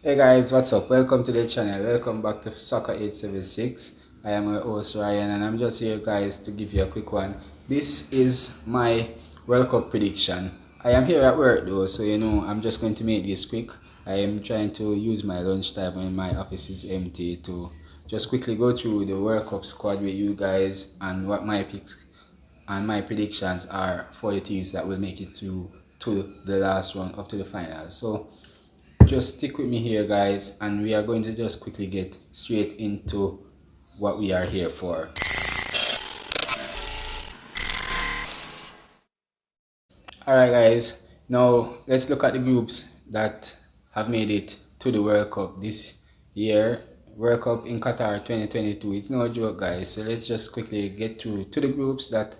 Hey guys, what's up? Welcome to the channel. Welcome back to Soccer 876. I am your host Ryan and I'm just here guys to give you a quick one. This is my World Cup prediction. I am here at work though, so I'm just going to make this quick. I am trying to use my lunchtime when my office is empty to just quickly go through the World Cup squad with you guys and what my picks and my predictions are for the teams that will make it through to the last round up to the finals. So just stick with me here guys, and we are going to just quickly get straight into what we are here for. Alright guys, now let's look at the groups that have made it to the World Cup this year. World Cup in Qatar 2022. It's no joke guys, so let's just quickly get through to the groups, that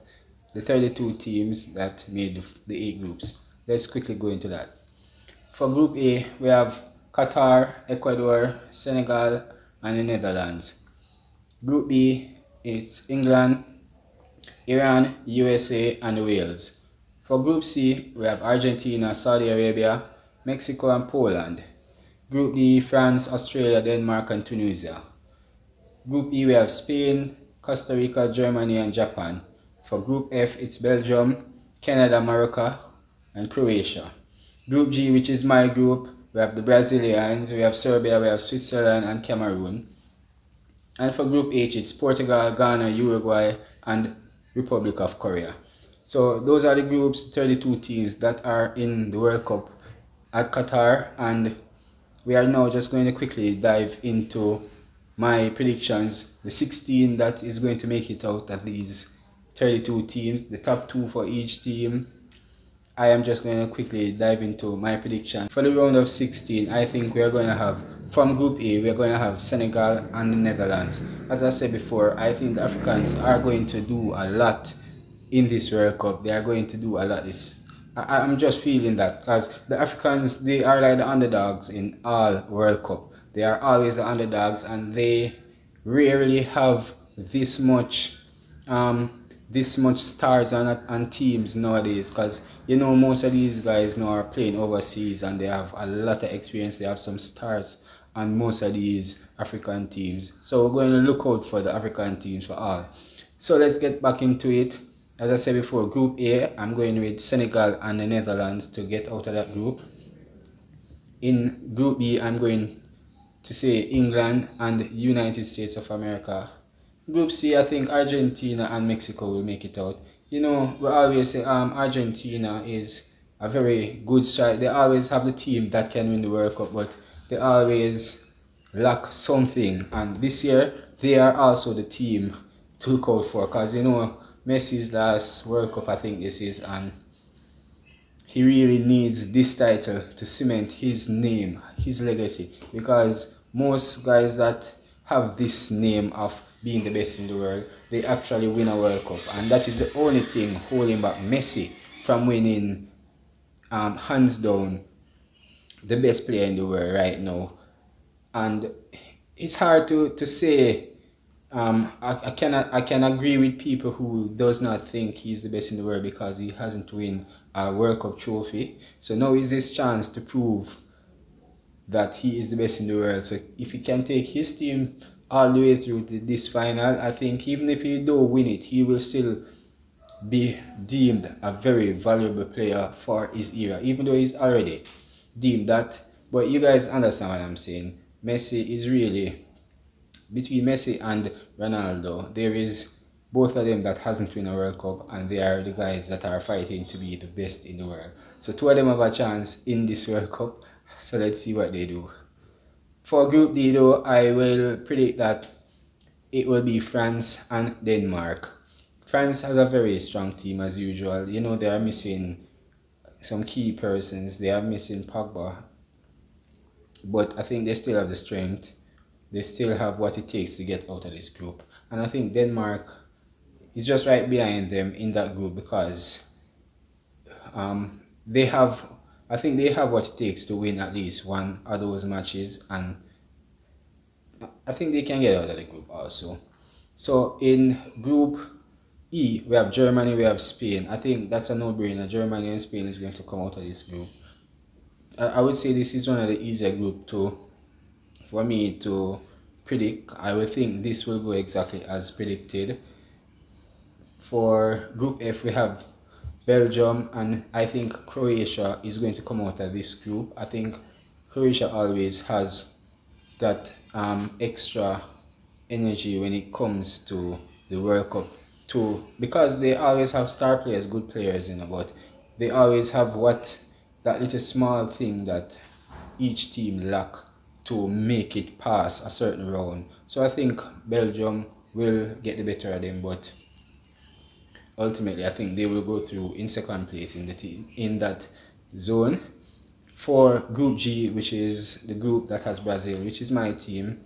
the 32 teams that made the 8 groups. Let's quickly go into that. For Group A, we have Qatar, Ecuador, Senegal, and the Netherlands. Group B is England, Iran, USA, and Wales. For Group C, we have Argentina, Saudi Arabia, Mexico, and Poland. Group D, France, Australia, Denmark, and Tunisia. Group E, we have Spain, Costa Rica, Germany, and Japan. For Group F, it's Belgium, Canada, Morocco, and Croatia. Group G, which is my group, we have the Brazilians, we have Serbia, we have Switzerland, and Cameroon. And for Group H, it's Portugal, Ghana, Uruguay, and Republic of Korea. So those are the groups, 32 teams that are in the World Cup at Qatar, and we are now just going to quickly dive into my predictions, the 16 that is going to make it out of these 32 teams, the top 2 for each team. I am just going to quickly dive into my prediction. For the round of 16, I think we are going to have, from Group A, we are going to have Senegal and the Netherlands. As I said before, I think the Africans are going to do a lot in this World Cup. They are going to do a lot. I'm just feeling that, because the Africans, they are like the underdogs in all World Cup. They are always the underdogs, and they rarely have this much stars on teams nowadays, because most of these guys now are playing overseas and they have a lot of experience. They have some stars on most of these African teams, so we're going to look out for the African teams for all. So let's get back into it. As I said before, Group A, I'm going with Senegal and the Netherlands to get out of that group. In Group B, I'm going to say England and United States of America. Group C, I think Argentina and Mexico will make it out. We always say Argentina is a very good strike. They always have the team that can win the World Cup, but they always lack something. And this year, they are also the team to look out for, because Messi's last World Cup, I think this is, and he really needs this title to cement his name, his legacy, because most guys that have this name of being the best in the world, they actually win a World Cup, and that is the only thing holding back Messi from winning hands down the best player in the world right now. And it's hard to say. I can agree with people who does not think he's the best in the world because he hasn't won a World Cup trophy. So now is his chance to prove that he is the best in the world. So if he can take his team all the way through to this final, I think even if he don't win it, he will still be deemed a very valuable player for his era, even though he's already deemed that. But you guys understand what I'm saying. Messi is really, between Messi and Ronaldo, there is both of them that hasn't won a World Cup, and they are the guys that are fighting to be the best in the world. So two of them have a chance in this World Cup, so let's see what they do. For Group D though, I will predict that it will be France and Denmark. France has a very strong team as usual. They are missing some key persons. They are missing Pogba, but I think they still have the strength. They still have what it takes to get out of this group. And I think Denmark is just right behind them in that group, because they have what it takes to win at least one of those matches, and I think they can get out of the group also. So in Group E, we have Germany, we have Spain. I think that's a no-brainer. Germany and Spain is going to come out of this group. I would say this is one of the easier group to for me to predict, I would think this will go exactly as predicted. For Group F, we have Belgium, and I think Croatia is going to come out of this group. I think Croatia always has that extra energy when it comes to the World Cup too, because they always have star players, good players, but they always have that little small thing that each team lack to make it past a certain round. So I think Belgium will get the better of them, but ultimately I think they will go through in second place in the team in that zone. For Group G, which is the group that has Brazil, which is my team,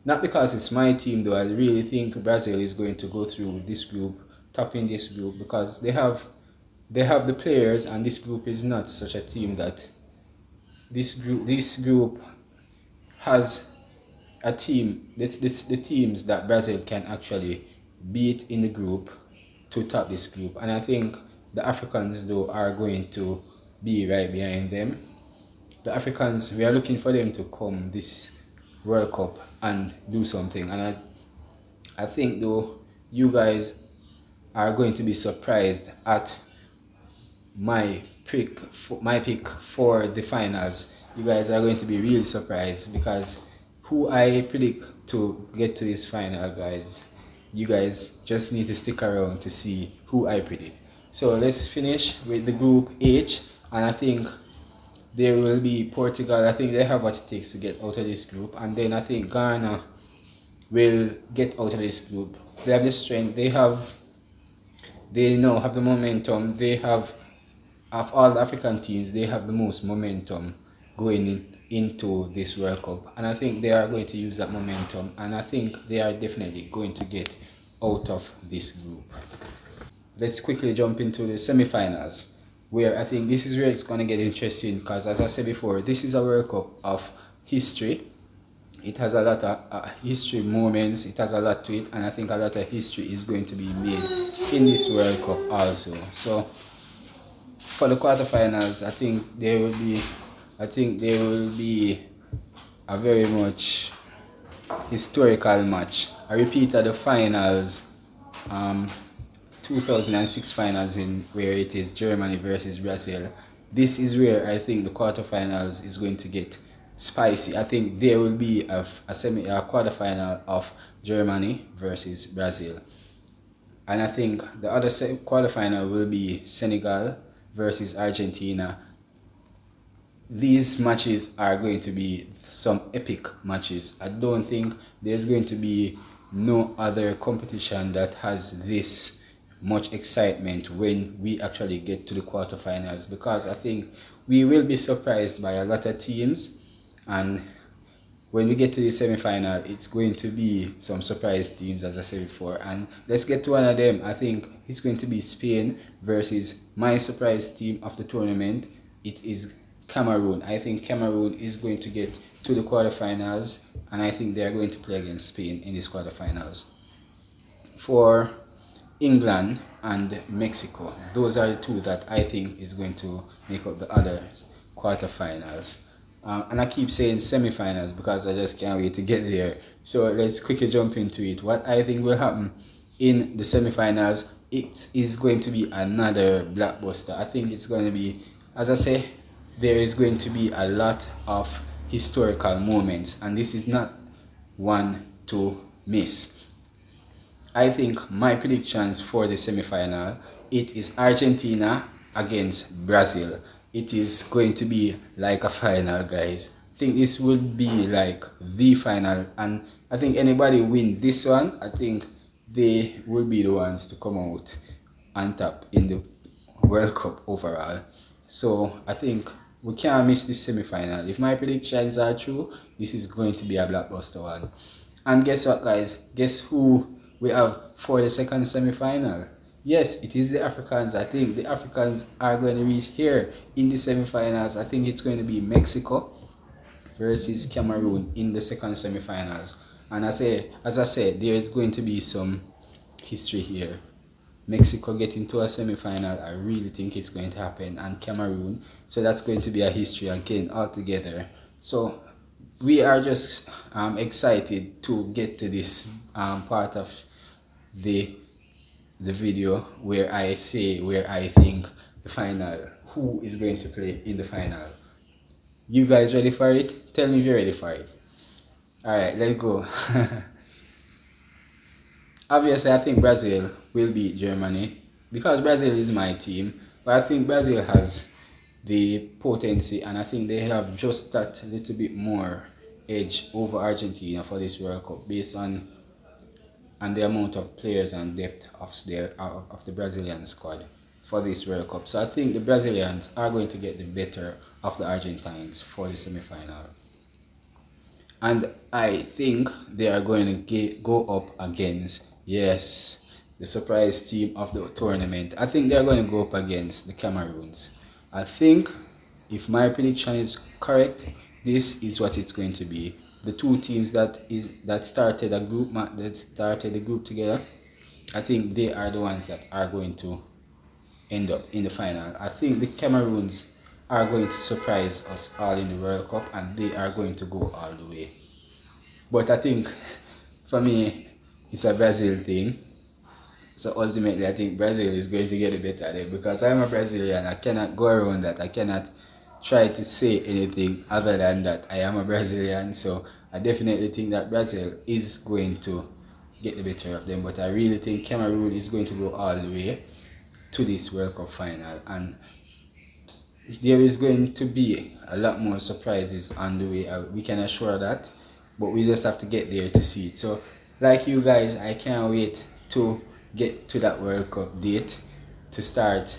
not because it's my team though, I really think Brazil is going to go through this group, top in this group, because they have the players, and this group is not such a team that this group has a team. It's the teams that Brazil can actually beat in the group to top this group, and I think the Africans though are going to be right behind them. The Africans, we are looking for them to come this World Cup and do something, and I think though you guys are going to be surprised at my pick for the finals. You guys are going to be really surprised, because who I predict to get to this final, guys, you guys just need to stick around to see who I predict. So let's finish with the Group H, and I think there will be Portugal. I think they have what it takes to get out of this group, and then I think Ghana will get out of this group. They have the strength, they now have the momentum. They have, of all the African teams, they have the most momentum going into this World Cup, and I think they are going to use that momentum, and I think they are definitely going to get out of this group. Let's quickly jump into the semi-finals, where I think this is where it's going to get interesting, because as I said before, this is a World Cup of history. It has a lot of history moments, it has a lot to it, and I think a lot of history is going to be made in this World Cup also. So for the quarterfinals, I think there will be a very much historical match, a repeat of the finals, 2006 finals, in where it is Germany versus Brazil. This is where I think the quarterfinals is going to get spicy. I think there will be a quarterfinal of Germany versus Brazil, and I think the other quarterfinal will be Senegal versus Argentina. These matches are going to be some epic matches. I don't think there's going to be no other competition that has this much excitement when we actually get to the quarterfinals, because I think we will be surprised by a lot of teams, and when we get to the semi-final, it's going to be some surprise teams, as I said before. And let's get to one of them. I think it's going to be Spain versus my surprise team of the tournament. It is Cameroon. I think Cameroon is going to get to the quarterfinals, and I think they are going to play against Spain in these quarterfinals. For England and Mexico, those are the two that I think is going to make up the other quarterfinals. And I keep saying semi-finals because I just can't wait to get there. So let's quickly jump into it. What I think will happen in the semi-finals, it is going to be another blockbuster. I think it's going to be, as I say, there is going to be a lot of historical moments, and this is not one to miss. I think my predictions for the semi-final, it is Argentina against Brazil. It is going to be like a final, guys. I think this will be like the final, and I think anybody win this one, I think they will be the ones to come out on top in the World Cup overall. So I think we can't miss this semi-final. If my predictions are true, this is going to be a blockbuster one. And guess what, guys? Guess who we have for the second semi-final? Yes, it is the Africans. I think the Africans are going to reach here in the semi-finals. I think it's going to be Mexico versus Cameroon in the second semi-finals. And as I said, there is going to be some history here. Mexico getting to a semi-final, I really think it's going to happen, and Cameroon. So that's going to be a history again altogether. So we are just excited to get to this part of the video where I say where I think the final, who is going to play in the final. You guys ready for it? Tell me if you're ready for it. Alright, let's go. Obviously, I think Brazil will beat Germany because Brazil is my team, but I think Brazil has the potency, and I think they have just that little bit more edge over Argentina for this World Cup based on the amount of players and depth of the Brazilian squad for this World Cup. So I think the Brazilians are going to get the better of the Argentines for the semi-final. And I think they are going to go up against, yes, the surprise team of the tournament. I think they are going to go up against the Cameroons. I think, if my prediction is correct, this is what it's going to be. The two teams that started the group together, I think they are the ones that are going to end up in the final. I think the Cameroons are going to surprise us all in the World Cup, and they are going to go all the way. But I think, for me, it's a Brazil thing. So ultimately, I think Brazil is going to get the better of them because I'm a Brazilian. I cannot go around that. I cannot try to say anything other than that I am a Brazilian. So I definitely think that Brazil is going to get the better of them. But I really think Cameroon is going to go all the way to this World Cup final. And there is going to be a lot more surprises on the way. We can assure that. But we just have to get there to see it. So, like you guys, I can't wait to get to that World Cup date to start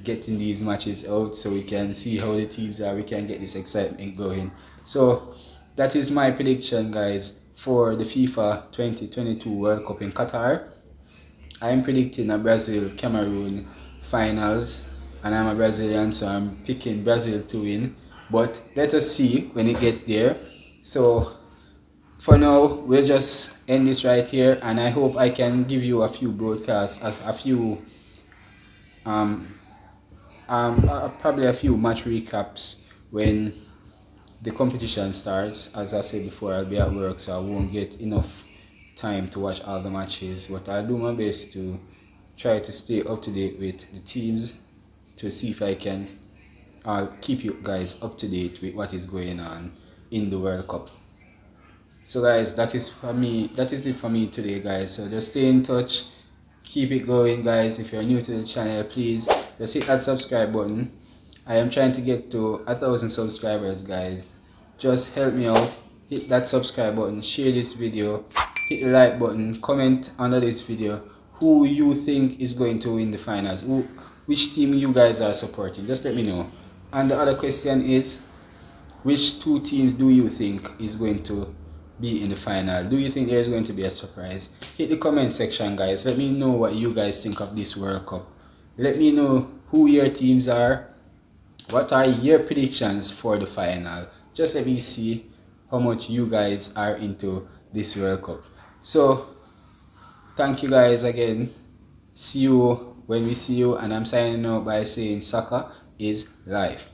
getting these matches out so we can see how the teams are, we can get this excitement going. So that is my prediction, guys, for the FIFA 2022 World Cup in Qatar. I'm predicting a Brazil-Cameroon finals, and I'm a Brazilian, so I'm picking Brazil to win, but let us see when it gets there. So for now, we'll just end this right here, and I hope I can give you a few broadcasts, probably a few match recaps when the competition starts. As I said before, I'll be at work, so I won't get enough time to watch all the matches, but I'll do my best to try to stay up to date with the teams to see if I can keep you guys up to date with what is going on in the World Cup. So guys, that is it for me today, guys. So just stay in touch, keep it going, guys. If you're new to the channel, please just hit that subscribe button. I am trying to get to 1,000 subscribers, guys. Just help me out, hit that subscribe button, share this video, hit the like button, comment under this video who you think is going to win the finals, which team you guys are supporting. Just let me know. And the other question is, which two teams do you think is going to be in the final? Do you think there's going to be a surprise? Hit the comment section, guys. Let me know what you guys think of this World Cup. Let me know who your teams are. What are your predictions for the final? Just let me see how much you guys are into this World Cup. So thank you guys again. See you when we see you, and I'm signing out by saying soccer is life.